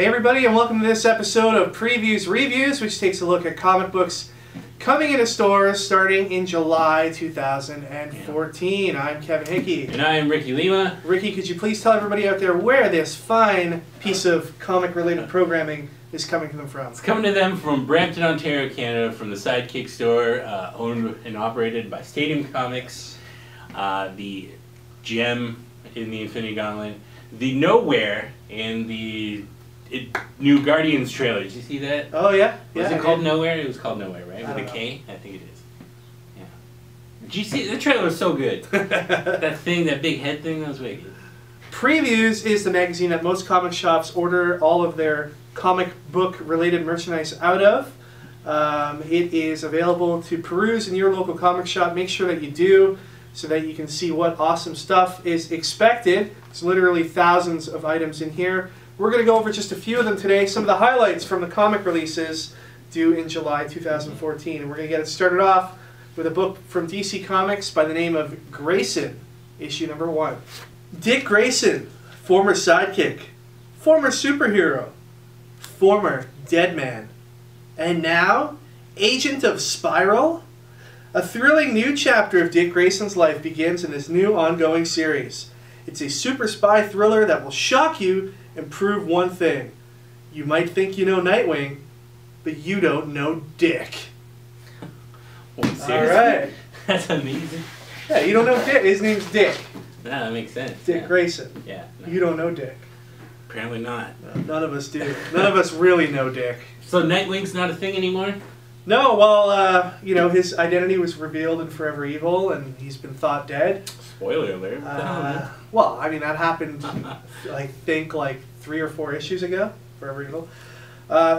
Hey everybody, and welcome to this episode of Previews Reviews, which takes a look at comic books coming into stores starting in July 2014. I'm Kevin Hickey. And I'm Ricky Lima. Ricky, could you please tell everybody out there where this fine piece of comic-related programming is coming to them from? It's coming to them from Brampton, Ontario, Canada, from the Sidekick store, owned and operated by Stadium Comics, the Gem in the Infinity Gauntlet, the Nowhere in the new Guardians trailer. Did you see that? Oh yeah. Was it called Nowhere? It was called Nowhere, right? With a K? Know. I think it is. Yeah. Did you see? The trailer was so good. That thing, that big head thing, that was wicked. Previews is the magazine that most comic shops order all of their comic book related merchandise out of. It is available to peruse in your local comic shop. Make sure that you do, so that you can see what awesome stuff is expected. There's literally thousands of items in here. We're going to go over just a few of them today, some of the highlights from the comic releases due in July 2014. And we're going to get it started off with a book from DC Comics by the name of Grayson, issue number 1. Dick Grayson, former sidekick, former superhero, former dead man, and now agent of Spiral. A thrilling new chapter of Dick Grayson's life begins in this new ongoing series. It's a super spy thriller that will shock you and prove one thing. You might think you know Nightwing, but you don't know Dick. Well, seriously? Alright. That's amazing. Yeah, you don't know Dick. His name's Dick. Nah, that makes sense. Dick Grayson. Yeah. No. You don't know Dick. Apparently not. No, none of us do. None of us really know Dick. So Nightwing's not a thing anymore? No, well, you know, his identity was revealed in Forever Evil, and he's been thought dead. Spoiler alert. Well, I mean, that happened, I think, like 3 or 4 issues ago, Forever Evil.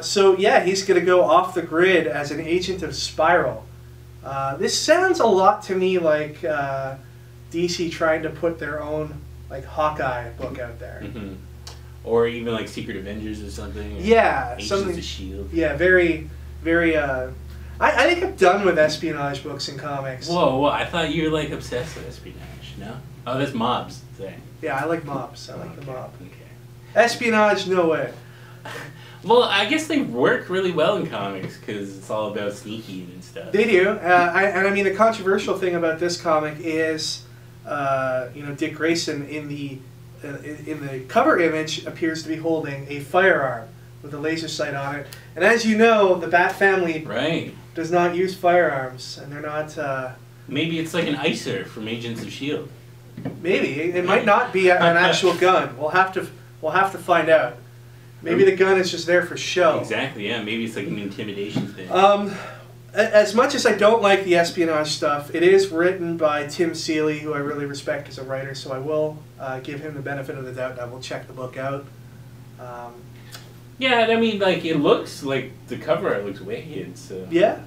So, yeah, he's going to go off the grid as an agent of Spiral. This sounds a lot to me like DC trying to put their own, like, Hawkeye book out there. Mm-hmm. Or even, like, Secret Avengers or something. Or yeah. Agents something. of S.H.I.E.L.D. Yeah, very... I think I'm done with espionage books and comics. Whoa, I thought you were like obsessed with espionage, no? Oh, that's mobs thing. Yeah, I like mobs. I like the mob. Okay. Espionage, no way. Well, I guess they work really well in comics because it's all about sneaking and stuff. They do. And I mean, the controversial thing about this comic is, you know, Dick Grayson in the cover image appears to be holding a firearm with a laser sight on it. And as you know, the Bat family does not use firearms, and they're not... Maybe it's like an icer from Agents of S.H.I.E.L.D. Maybe. It might not be an actual gun. We'll have to find out. Maybe the gun is just there for show. Exactly, yeah. Maybe it's like an intimidation thing. As much as I don't like the espionage stuff, it is written by Tim Seeley, who I really respect as a writer, so I will give him the benefit of the doubt, and I will check the book out. Yeah, I mean, like, it looks like the cover art looks wicked, so yeah.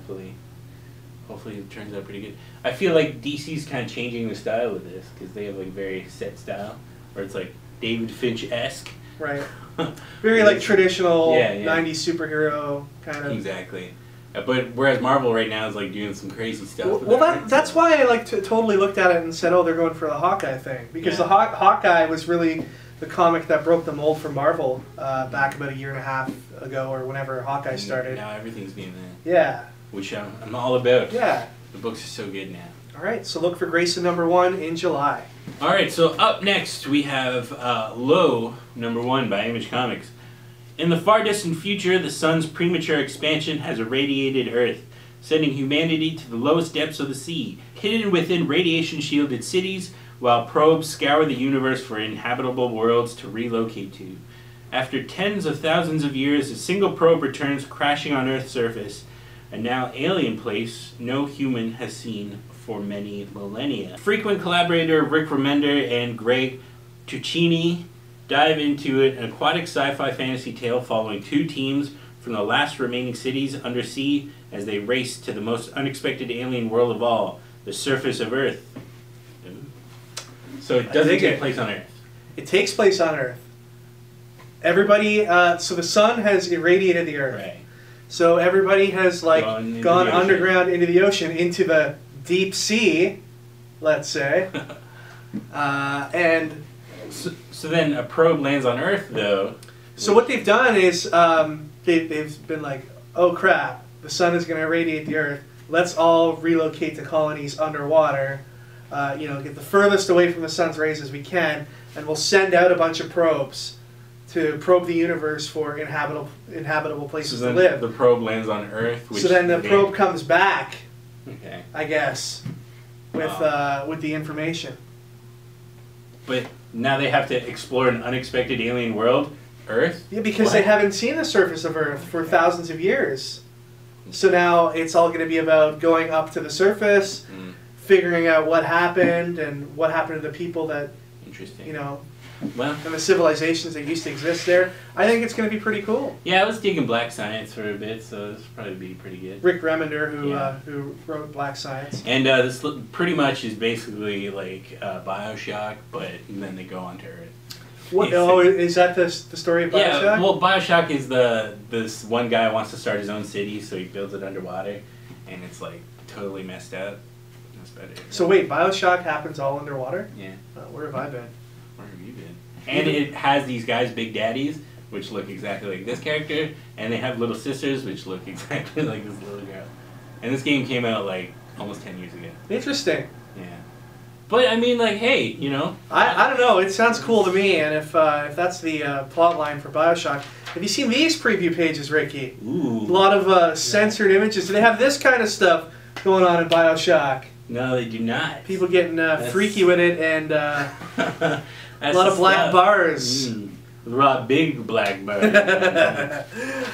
Hopefully it turns out pretty good. I feel like DC's kind of changing the style of this, because they have, like, very set style, where it's, like, David Finch-esque. Right. Very, like, traditional 90s superhero kind of. Exactly. But whereas Marvel right now is, like, doing some crazy stuff. Well, that's why I, like, totally looked at it and said, oh, they're going for the Hawkeye thing. Because the Hawkeye was really the comic that broke the mold for Marvel back about 1.5 years ago, or whenever Hawkeye started. Now everything's being that. Yeah. Which I'm all about. Yeah. The books are so good now. Alright, so look for Grayson number 1 in July. Alright, so up next we have Low number 1 by Image Comics. In the far distant future, the sun's premature expansion has irradiated Earth, sending humanity to the lowest depths of the sea, hidden within radiation-shielded cities, while probes scour the universe for inhabitable worlds to relocate to. After tens of thousands of years, a single probe returns crashing on Earth's surface, a now alien place no human has seen for many millennia. Frequent collaborator Rick Remender and Greg Tuccini dive into an aquatic sci-fi fantasy tale following 2 teams from the last remaining cities under sea as they race to the most unexpected alien world of all, the surface of Earth. So it doesn't take place on Earth. It takes place on Earth. Everybody, so the sun has irradiated the Earth. Right. So everybody has, like, gone underground into the ocean, into the deep sea, let's say. And so then a probe lands on Earth, though, So what they've done is they've been like, oh crap, the sun is going to irradiate the Earth. Let's all relocate to colonies underwater. Get the furthest away from the sun's rays as we can, and we'll send out a bunch of probes to probe the universe for inhabitable places to live. The probe lands on Earth. So then the probe comes back, okay, I guess, with the information. But now they have to explore an unexpected alien world, Earth? Yeah, because they haven't seen the surface of Earth for thousands of years. So now it's all going to be about going up to the surface, figuring out what happened and what happened to the people that, interesting, and the civilizations that used to exist there. I think it's going to be pretty cool. Yeah, I was digging Black Science for a bit, so this will probably be pretty good. Rick Remender, who wrote Black Science. And this pretty much is basically like Bioshock, but then they go onto Earth. What? Oh, is that the story of Bioshock? Yeah, well, Bioshock is this one guy wants to start his own city, so he builds it underwater, and it's like totally messed up. That's better. So wait, Bioshock happens all underwater? Yeah. Where have I been? Where have you been? And it has these guys, Big Daddies, which look exactly like this character, and they have little sisters, which look exactly like this little girl. And this game came out like almost 10 years ago. Interesting. Yeah. But I mean, like, hey, I don't know. It sounds cool to me, and if that's the plot line for Bioshock, have you seen these preview pages, Ricky? Ooh. A lot of censored images. Do they have this kind of stuff going on in Bioshock? No, they do not. People getting freaky with it, and a lot of black bars. Big black bars.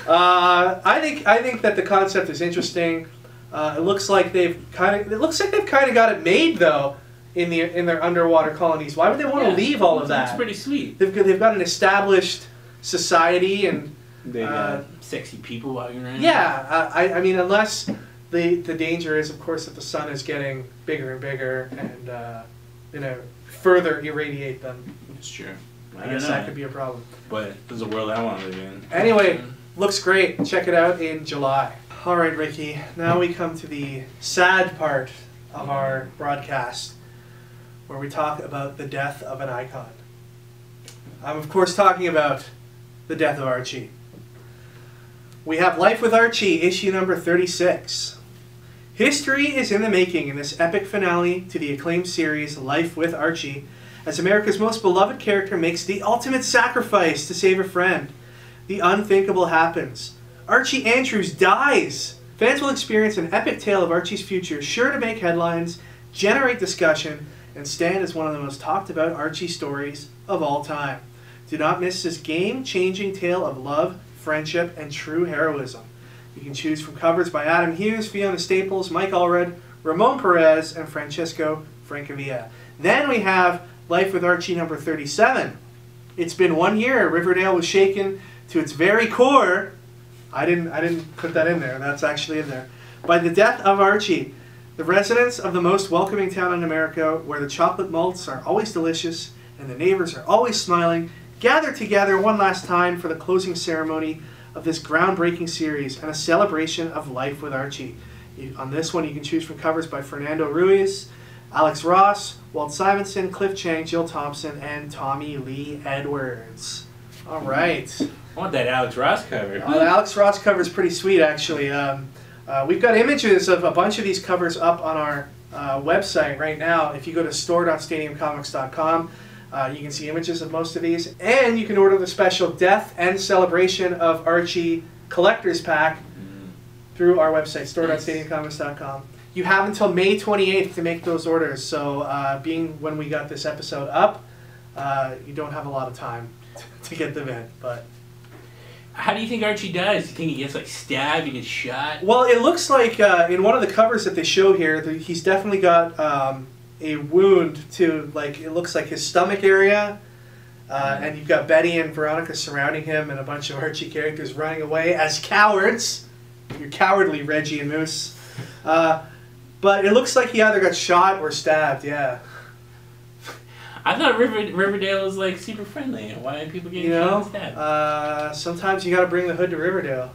I think that the concept is interesting. It looks like they've kind of got it made though. In their underwater colonies, why would they want to leave all of that? That's pretty sweet. They've got an established society and they got sexy people walking around. Yeah, I mean, unless the danger is, of course, that the sun is getting bigger and bigger and further irradiate them. That's true. I guess that could be a problem. But this is a world I want to live in. Anyway, looks great. Check it out in July. All right, Ricky. Now we come to the sad part of our broadcast, where we talk about the death of an icon. I'm of course talking about the death of Archie. We have Life with Archie, issue number 36. History is in the making in this epic finale to the acclaimed series Life with Archie, as America's most beloved character makes the ultimate sacrifice to save a friend. The unthinkable happens. Archie Andrews dies! Fans will experience an epic tale of Archie's future, sure to make headlines, generate discussion, and stand as one of the most talked about Archie stories of all time. Do not miss this game-changing tale of love, friendship, and true heroism. You can choose from covers by Adam Hughes, Fiona Staples, Mike Allred, Ramon Perez, and Francesco Francavilla. Then we have Life with Archie number 37. It's been 1 year. Riverdale was shaken to its very core. I didn't put that in there. That's actually in there. By the death of Archie. The residents of the most welcoming town in America, where the chocolate malts are always delicious and the neighbors are always smiling, gather together one last time for the closing ceremony of this groundbreaking series and a celebration of Life with Archie. On this one, you can choose from covers by Fernando Ruiz, Alex Ross, Walt Simonson, Cliff Chang, Jill Thompson, and Tommy Lee Edwards. All right. I want that Alex Ross cover. The Alex Ross cover is pretty sweet, actually. We've got images of a bunch of these covers up on our website right now. If you go to store.stadiumcomics.com, you can see images of most of these. And you can order the special Death and Celebration of Archie Collector's Pack through our website, store.stadiumcomics.com. You have until May 28th to make those orders. So being when we got this episode up, you don't have a lot of time to get them in. But how do you think Archie dies? Do you think he gets like stabbed, he gets shot? Well, it looks like in one of the covers that they show here, he's definitely got a wound to, like, it looks like his stomach area. And you've got Betty and Veronica surrounding him and a bunch of Archie characters running away as cowards. You're cowardly, Reggie and Moose. But it looks like he either got shot or stabbed, yeah. I thought Riverdale was like super friendly. Why are people getting shot and stabbed? Sometimes you got to bring the hood to Riverdale.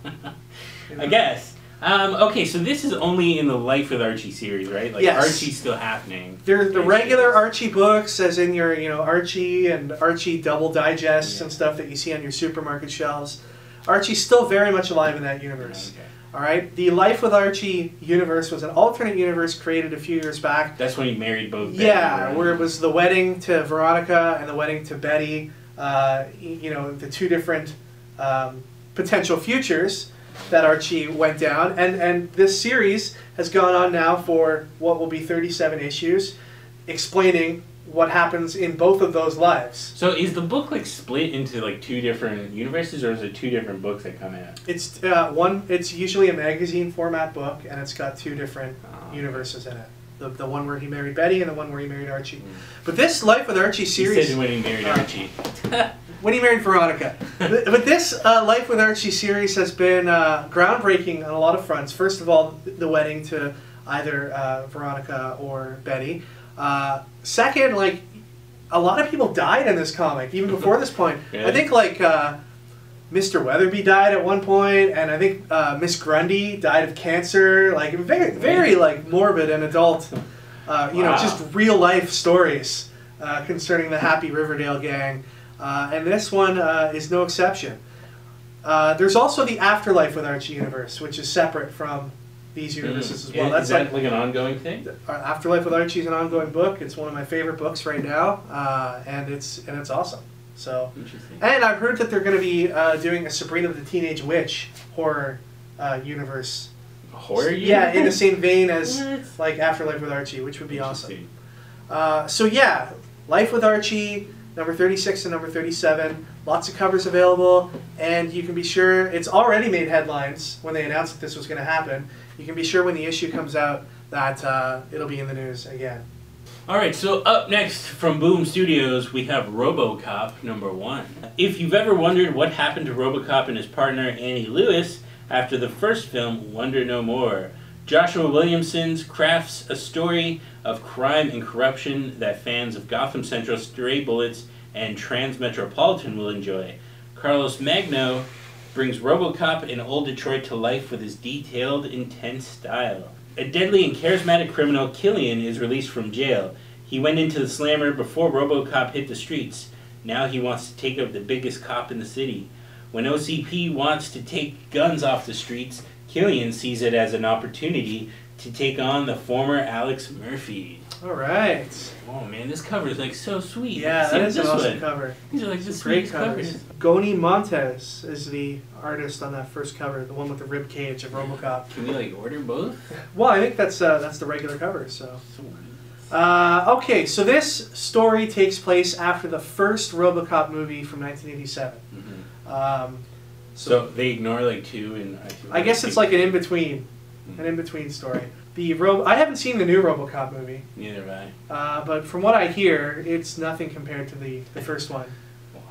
I guess. Okay, so this is only in the Life with Archie series, right? Like Yes. Archie's still happening. They're the regular Archie books, as in your, Archie and Archie double digests and stuff that you see on your supermarket shelves. Archie's still very much alive in that universe. Okay. All right. The Life with Archie universe was an alternate universe created a few years back. That's when he married both. Yeah, where it was the wedding to Veronica and the wedding to Betty. The two different potential futures that Archie went down, and this series has gone on now for what will be 37 issues, explaining what happens in both of those lives. So is the book like split into like two different universes, or is it two different books that come out? It's one. It's usually a magazine format book, and it's got two different universes in it. The one where he married Betty and the one where he married Archie. But this Life with Archie series... He said when he married Archie. When he married Veronica. But this Life with Archie series has been groundbreaking on a lot of fronts. First of all, the wedding to either Veronica or Betty. Second, like, a lot of people died in this comic, even before this point. Really? I think, like, Mr. Weatherby died at one point, and I think Miss Grundy died of cancer. Like, very, very, like, morbid and adult, just real-life stories concerning the Happy Riverdale gang. And this one is no exception. There's also the Afterlife with Archie universe, which is separate from these universes as well. Is that like an ongoing thing? Afterlife with Archie is an ongoing book. It's one of my favorite books right now, and it's awesome. So, and I've heard that they're going to be doing a Sabrina the Teenage Witch horror universe. A horror universe? Yeah, in the same vein as like Afterlife with Archie, which would be awesome. So yeah, Life with Archie, number 36 and number 37. Lots of covers available, and you can be sure it's already made headlines when they announced that this was going to happen. You can be sure when the issue comes out that it'll be in the news again. Alright, so up next from Boom Studios, we have Robocop number 1. If you've ever wondered what happened to Robocop and his partner Annie Lewis after the first film, wonder no more. Joshua Williamson crafts a story of crime and corruption that fans of Gotham Central, Stray Bullets, and Transmetropolitan will enjoy. Carlos Magno brings Robocop in old Detroit to life with his detailed, intense style. A deadly and charismatic criminal, Killian, is released from jail. He went into the slammer before Robocop hit the streets. Now he wants to take up the biggest cop in the city. When OCP wants to take guns off the streets, Killian sees it as an opportunity to take on the former Alex Murphy. All right. Oh man, this cover is like so sweet. Yeah, that is an awesome cover. These are like the Great sweetest covers. covers. Goni Montez is the artist on that first cover, the one with the rib cage of Robocop. Can we like order both? Well, I think that's the regular cover. So. Okay, so this story takes place after the first Robocop movie from 1987. Mm-hmm. So they ignore like 2 and I guess it's like an in-between story. I haven't seen the new Robocop movie. Neither have I. But from what I hear, it's nothing compared to the first one.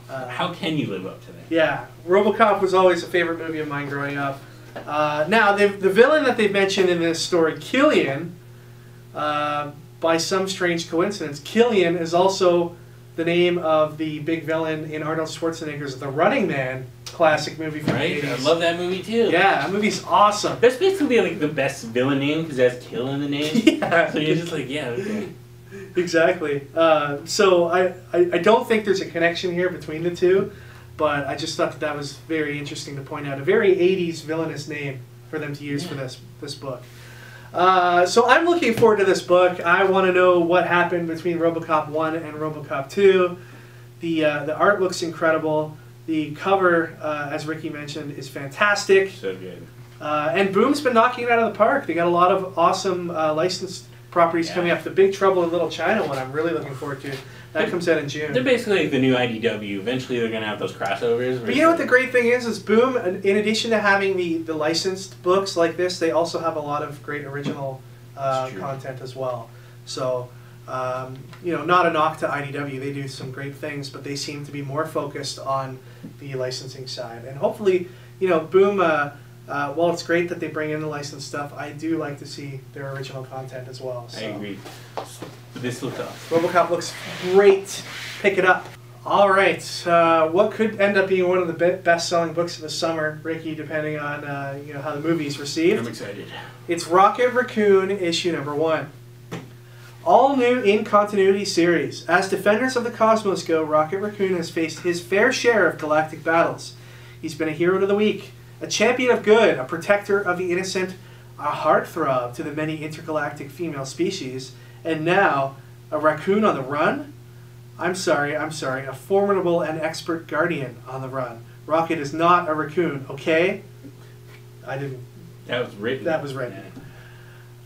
How can you live up to that? Yeah, Robocop was always a favorite movie of mine growing up. Now, the villain that they've mentioned in this story, Killian, by some strange coincidence, Killian is also the name of the big villain in Arnold Schwarzenegger's The Running Man classic movie from the 80s. I love that movie too. Yeah, that movie's awesome. That's basically like the best villain name because it has kill in the name. Yeah. So you're just like, yeah, okay. Exactly. So I don't think there's a connection here between the two, but I just thought that was very interesting to point out. A very 80s villainous name for them to use for this book. So I'm looking forward to this book. I want to know what happened between Robocop 1 and Robocop 2. The art looks incredible. The cover, as Ricky mentioned, is fantastic. So good. And Boom's been knocking it out of the park. They got a lot of awesome licensed properties coming up. The Big Trouble in Little China one I'm really looking forward to. That comes out in June. They're basically like the new IDW. Eventually they're going to have those crossovers. But you know what the great thing is Boom, in addition to having the licensed books like this, they also have a lot of great original content as well. So, not a knock to IDW. They do some great things, but they seem to be more focused on the licensing side. And hopefully, Boom, while it's great that they bring in the licensed stuff, I do like to see their original content as well. So. I agree. This looks awesome. Robocop looks great. Pick it up. All right. What could end up being one of the best-selling books of the summer, Ricky, depending on how the movie's received? I'm excited. It's Rocket Raccoon, issue number 1. All new in-continuity series. As defenders of the cosmos go, Rocket Raccoon has faced his fair share of galactic battles. He's been a hero to the weak, a champion of good, a protector of the innocent, a heartthrob to the many intergalactic female species, and now a raccoon on the run? I'm sorry, a formidable and expert guardian on the run. Rocket is not a raccoon, okay? I didn't... That was written. That was written. Yeah.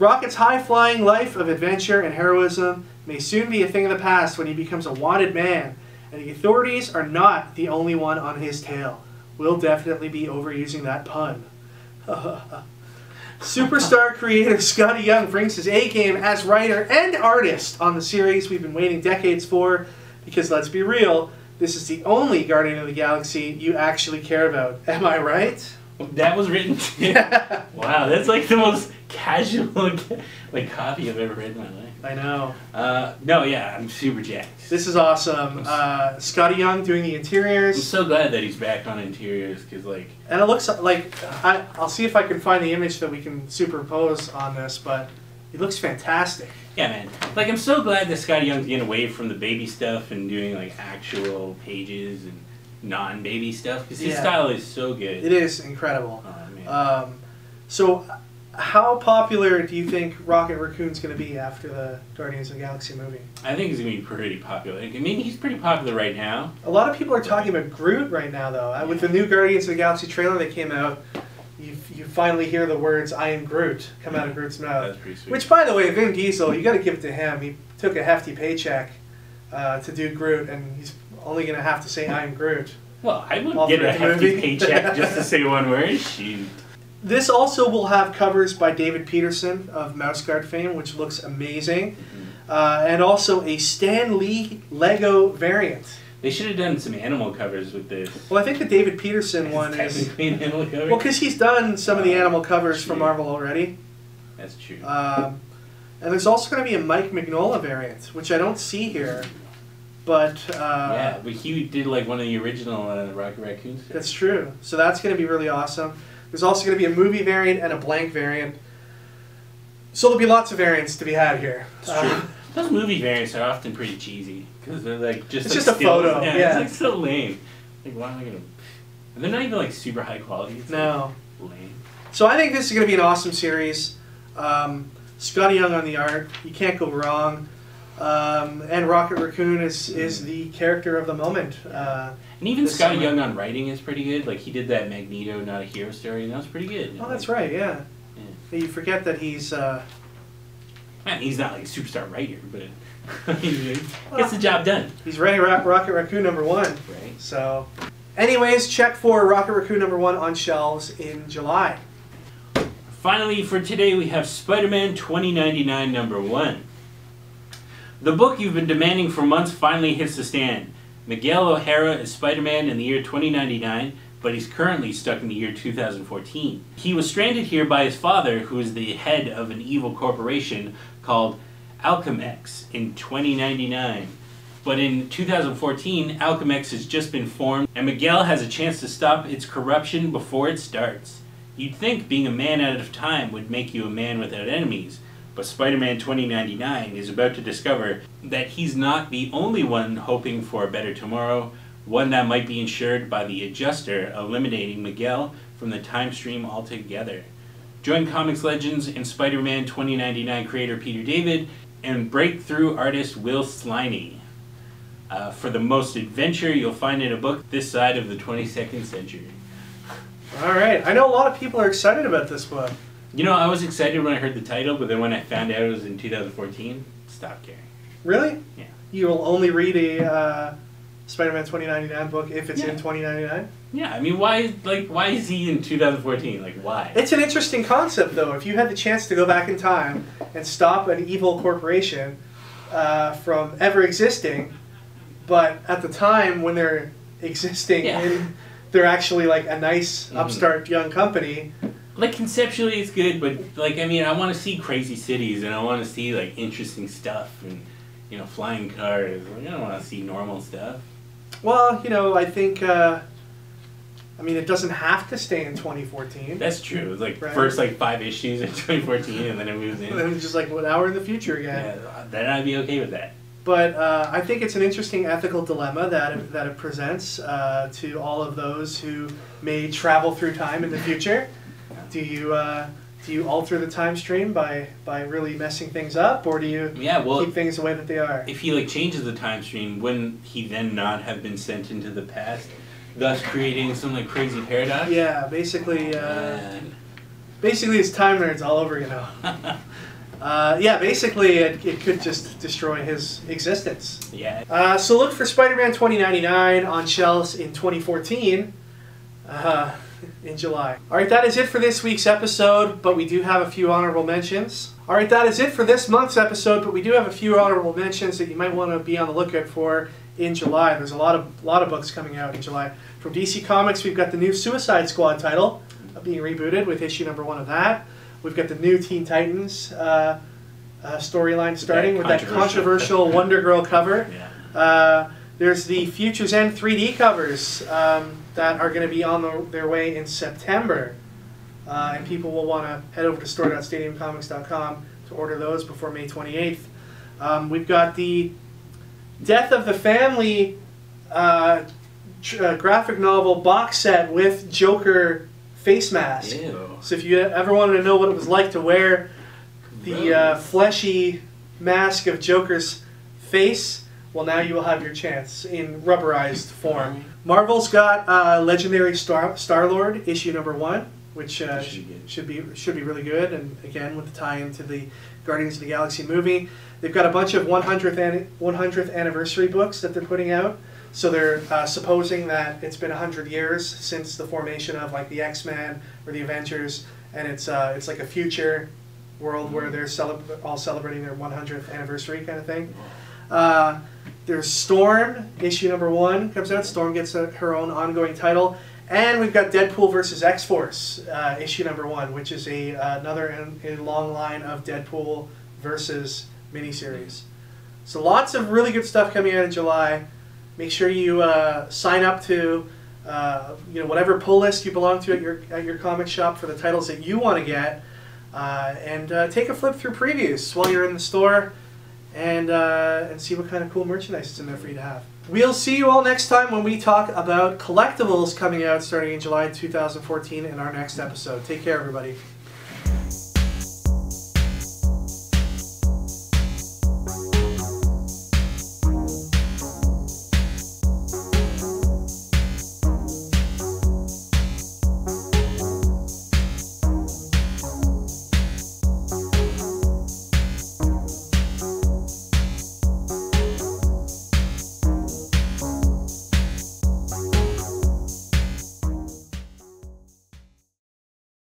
Rocket's high-flying life of adventure and heroism may soon be a thing of the past when he becomes a wanted man, and the authorities are not the only one on his tail. We'll definitely be overusing that pun. Superstar creator Scotty Young brings his A-game as writer and artist on the series we've been waiting decades for, because let's be real, this is the only Guardian of the Galaxy you actually care about. Am I right? That was written too. Wow, that's like the most casual like copy I've ever read in my life. I know. No, yeah, I'm super jacked. This is awesome. Scotty Young doing the interiors. I'm so glad that he's back on interiors, because like... And it looks like, I'll see if I can find the image that we can superimpose on this, but it looks fantastic. Yeah, man. Like, I'm so glad that Scotty Young's getting away from the baby stuff and doing like actual pages and non-baby stuff, because his style is so good. It is incredible. Oh, man. So, how popular do you think Rocket Raccoon's going to be after the Guardians of the Galaxy movie? I think he's going to be pretty popular. I mean, he's pretty popular right now. A lot of people are talking about Groot right now, though. Yeah. With the new Guardians of the Galaxy trailer that came out, you finally hear the words "I am Groot" come out of Groot's mouth. That's pretty sweet. Which, by the way, Vin Diesel, you got to give it to him. He took a hefty paycheck to do Groot, and he's only going to have to say "I am Groot." Well, I would get a hefty paycheck just to say one word. Shoot. This also will have covers by David Peterson of Mouse Guard fame, which looks amazing, and also a Stan Lee Lego variant. They should have done some animal covers with this. Well, I think the David Peterson one is technically an animal cover. Well, because he's done some of the animal covers for Marvel already. That's true. And there's also going to be a Mike Mignola variant, which I don't see here. But yeah, but he did like one of the original Rocket Raccoons. That's true. So that's going to be really awesome. There's also going to be a movie variant and a blank variant. So there'll be lots of variants to be had here. It's true. Those movie variants are often pretty cheesy because they're like just it's like just a photo. Yeah, yeah, it's like so lame. Like why am I gonna? And they're not even like super high quality. It's no. Like lame. So I think this is going to be an awesome series. Scotty Young on the art, you can't go wrong. And Rocket Raccoon is the character of the moment. And even Scotty Young on writing is pretty good. Like he did that Magneto Not a Hero story, and that was pretty good. Oh, that's right, yeah. You forget that he's... Man, he's not like a superstar writer, but he gets the job done. He's writing Rocket Raccoon #1. Right. So, anyways, check for Rocket Raccoon #1 on shelves in July. Finally, for today, we have Spider-Man 2099 #1. The book you've been demanding for months finally hits the stand. Miguel O'Hara is Spider-Man in the year 2099, but he's currently stuck in the year 2014. He was stranded here by his father, who is the head of an evil corporation called Alchemex in 2099. But in 2014, Alchemex has just been formed, and Miguel has a chance to stop its corruption before it starts. You'd think being a man out of time would make you a man without enemies, but Spider-Man 2099 is about to discover that he's not the only one hoping for a better tomorrow, one that might be ensured by the Adjuster eliminating Miguel from the time stream altogether. Join Comics Legends and Spider-Man 2099 creator Peter David and breakthrough artist Will Sliney for the most adventure you'll find in a book this side of the 22nd century. Alright, I know a lot of people are excited about this book. You know, I was excited when I heard the title, but then when I found out it was in 2014, stopped caring. Really? Yeah. You will only read a Spider-Man 2099 book if it's in 2099? Yeah, I mean, why is he in 2014? Like, why? It's an interesting concept, though. If you had the chance to go back in time and stop an evil corporation from ever existing, but at the time when they're existing, they're actually like a nice, upstart young company. Like, conceptually it's good, but, like, I mean, I want to see crazy cities, and I want to see, like, interesting stuff, and, you know, flying cars. Like, I don't want to see normal stuff. Well, you know, I think, I mean, it doesn't have to stay in 2014. That's true. Like, right. First, like, 5 issues in 2014, and then it moves in. And then it's just like, well, now we're in the future again. Yeah, then I'd be okay with that. But I think it's an interesting ethical dilemma that it presents to all of those who may travel through time in the future. Do you alter the time stream by really messing things up, or do you keep things the way that they are? If he like changes the time stream, wouldn't he then not have been sent into the past, thus creating some like crazy paradox? Yeah, basically it's time nerds all over, you know. Yeah, basically it could just destroy his existence. Yeah. So look for Spider-Man 2099 on shelves in 2014. In July. Alright, that is it for this week's episode, but we do have a few honorable mentions. Alright, that is it for this month's episode, but we do have a few honorable mentions that you might want to be on the lookout for in July. There's a lot of books coming out in July. From DC Comics, we've got the new Suicide Squad title being rebooted with issue number 1 of that. We've got the new Teen Titans storyline starting with that controversial Wonder Girl cover. Yeah. There's the Future's End 3D covers that are going to be on their way in September. And people will want to head over to store.stadiumcomics.com to order those before May 28th. We've got the Death of the Family graphic novel box set with Joker face mask. Ew. So if you ever wanted to know what it was like to wear the fleshy mask of Joker's face, well, now you will have your chance in rubberized form. Marvel's got Legendary Star-Lord issue number 1, which should be really good. And again, with the tie-in to the Guardians of the Galaxy movie, they've got a bunch of 100th anniversary books that they're putting out. So they're supposing that it's been 100 years since the formation of like the X-Men or the Avengers, and it's like a future world where they're all celebrating their 100th anniversary kind of thing. There's Storm, issue number 1 comes out. Storm gets her own ongoing title. And we've got Deadpool vs. X-Force, issue number 1, which is another in a long line of Deadpool versus miniseries. So lots of really good stuff coming out in July. Make sure you sign up to whatever pull list you belong to at your comic shop for the titles that you want to get, and take a flip through previews while you're in the store. And see what kind of cool merchandise is in there for you to have. We'll see you all next time when we talk about collectibles coming out starting in July 2014 in our next episode. Take care, everybody.